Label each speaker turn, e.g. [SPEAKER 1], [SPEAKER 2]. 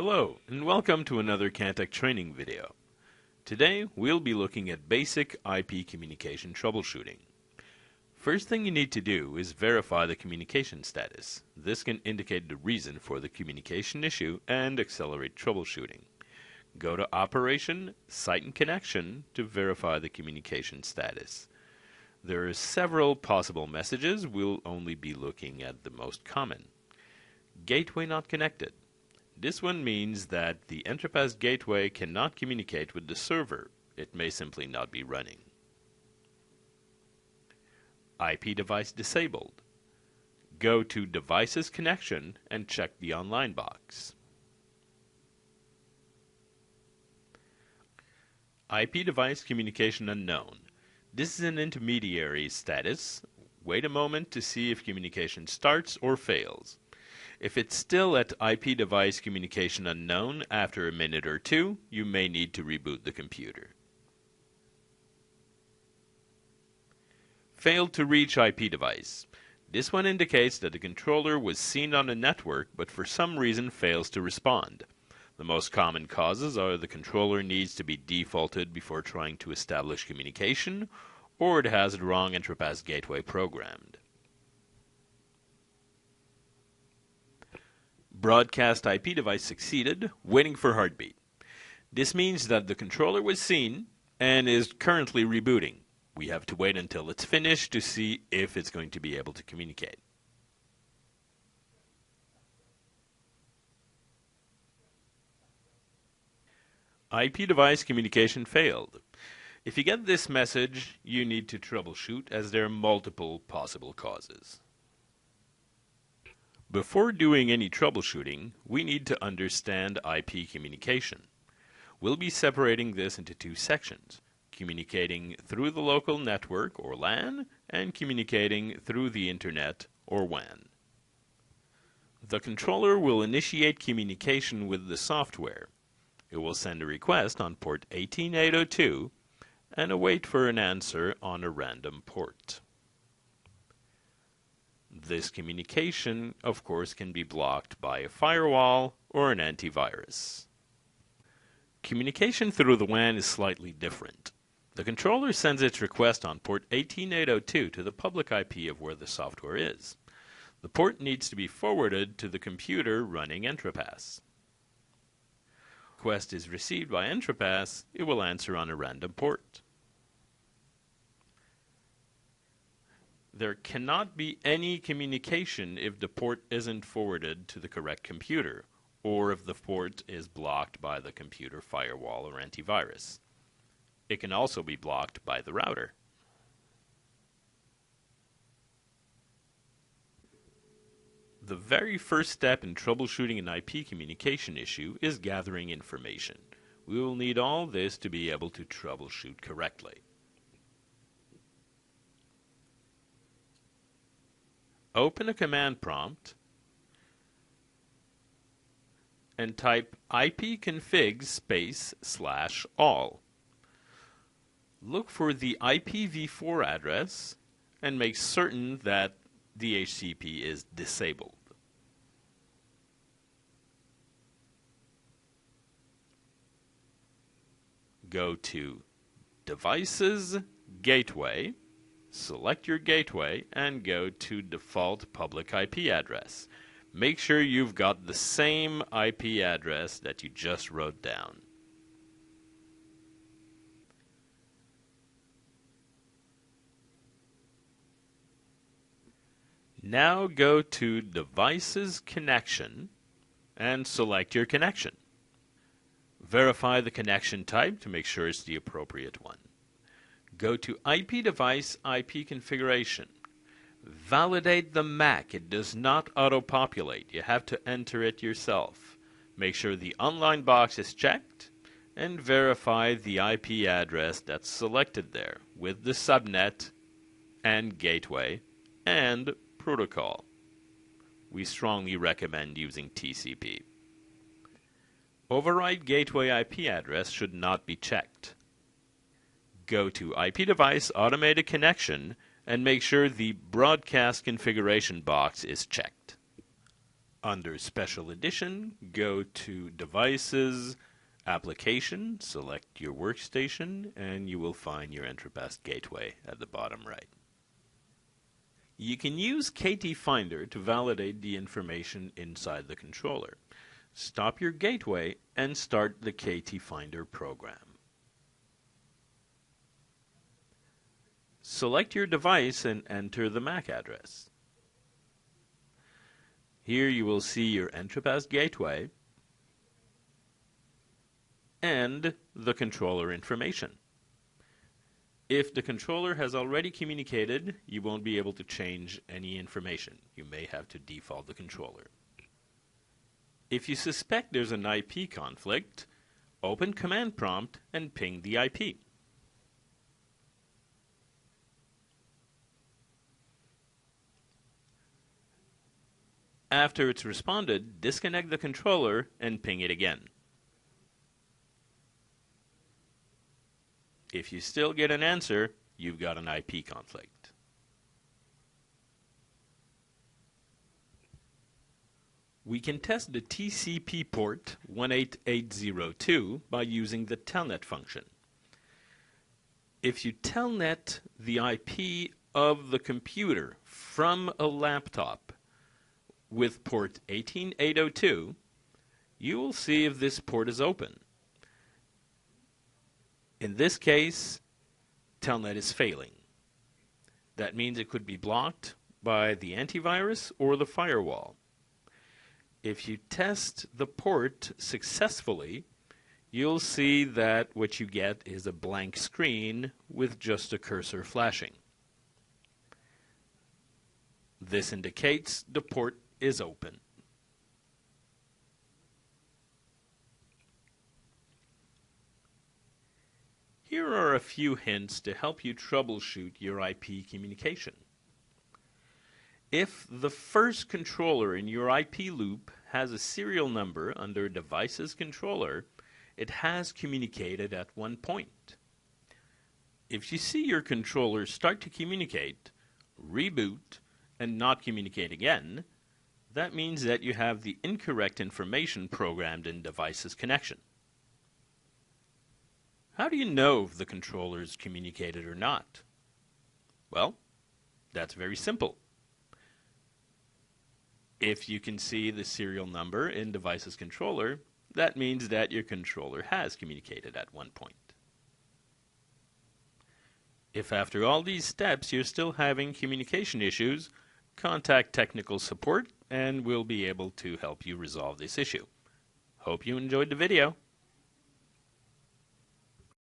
[SPEAKER 1] Hello, and welcome to another Cantech training video. Today, we'll be looking at basic IP communication troubleshooting. First thing you need to do is verify the communication status. This can indicate the reason for the communication issue and accelerate troubleshooting. Go to Operation, Site and Connection to verify the communication status. There are several possible messages. We'll only be looking at the most common. Gateway not connected. This one means that the EntraPass gateway cannot communicate with the server. It may simply not be running. IP device disabled. Go to Devices Connection and check the online box. IP device communication unknown. This is an intermediary status. Wait a moment to see if communication starts or fails. If it's still at IP device communication unknown after a minute or two, you may need to reboot the computer. Failed to reach IP device. This one indicates that the controller was seen on the network but for some reason fails to respond. The most common causes are the controller needs to be defaulted before trying to establish communication, or it has the wrong EntraPass gateway programmed. Broadcast IP device succeeded, waiting for heartbeat. This means that the controller was seen and is currently rebooting. We have to wait until it's finished to see if it's going to be able to communicate. IP device communication failed. If you get this message, you need to troubleshoot as there are multiple possible causes. Before doing any troubleshooting, we need to understand IP communication. We'll be separating this into two sections, communicating through the local network or LAN and communicating through the internet or WAN. The controller will initiate communication with the software. It will send a request on port 18802 and await for an answer on a random port. This communication, of course, can be blocked by a firewall or an antivirus. Communication through the WAN is slightly different. The controller sends its request on port 18802 to the public IP of where the software is. The port needs to be forwarded to the computer running EntraPass. Request is received by EntraPass, it will answer on a random port. There cannot be any communication if the port isn't forwarded to the correct computer, or if the port is blocked by the computer firewall or antivirus. It can also be blocked by the router. The very first step in troubleshooting an IP communication issue is gathering information. We will need all this to be able to troubleshoot correctly. Open a command prompt and type ipconfig /all. Look for the IPv4 address and make certain that DHCP is disabled. Go to Devices, Gateway, select your gateway, and go to Default Public IP Address. Make sure you've got the same IP address that you just wrote down. Now go to Devices Connection and select your connection. Verify the connection type to make sure it's the appropriate one. Go to IP device IP configuration. Validate the MAC. It does not auto-populate. You have to enter it yourself. Make sure the online box is checked and verify the IP address that's selected there with the subnet and gateway and protocol. We strongly recommend using TCP. Override gateway IP address should not be checked. Go to IP device automated connection and make sure the broadcast configuration box is checked. Under Special Edition, go to Devices, Application, select your workstation, and you will find your EntraPass gateway at the bottom right. You can use KT Finder to validate the information inside the controller. Stop your gateway and start the KT Finder program. Select your device and enter the MAC address. Here you will see your EntraPass gateway and the controller information. If the controller has already communicated, you won't be able to change any information. You may have to default the controller. If you suspect there's an IP conflict, open Command Prompt and ping the IP. After it's responded, disconnect the controller and ping it again. If you still get an answer, you've got an IP conflict. We can test the TCP port 18802 by using the telnet function. If you telnet the IP of the computer from a laptop with port 18802, you will see if this port is open. In this case, telnet is failing. That means it could be blocked by the antivirus or the firewall. If you test the port successfully, you'll see that what you get is a blank screen with just a cursor flashing. This indicates the port is open. Here are a few hints to help you troubleshoot your IP communication. If the first controller in your IP loop has a serial number under Devices Controller, it has communicated at one point. If you see your controller start to communicate, reboot, and not communicate again, that means that you have the incorrect information programmed in Devices Connection. How do you know if the controller is communicated or not? Well, that's very simple. If you can see the serial number in Devices Controller, that means that your controller has communicated at one point. If after all these steps you're still having communication issues, contact technical support and we'll be able to help you resolve this issue. Hope you enjoyed the video.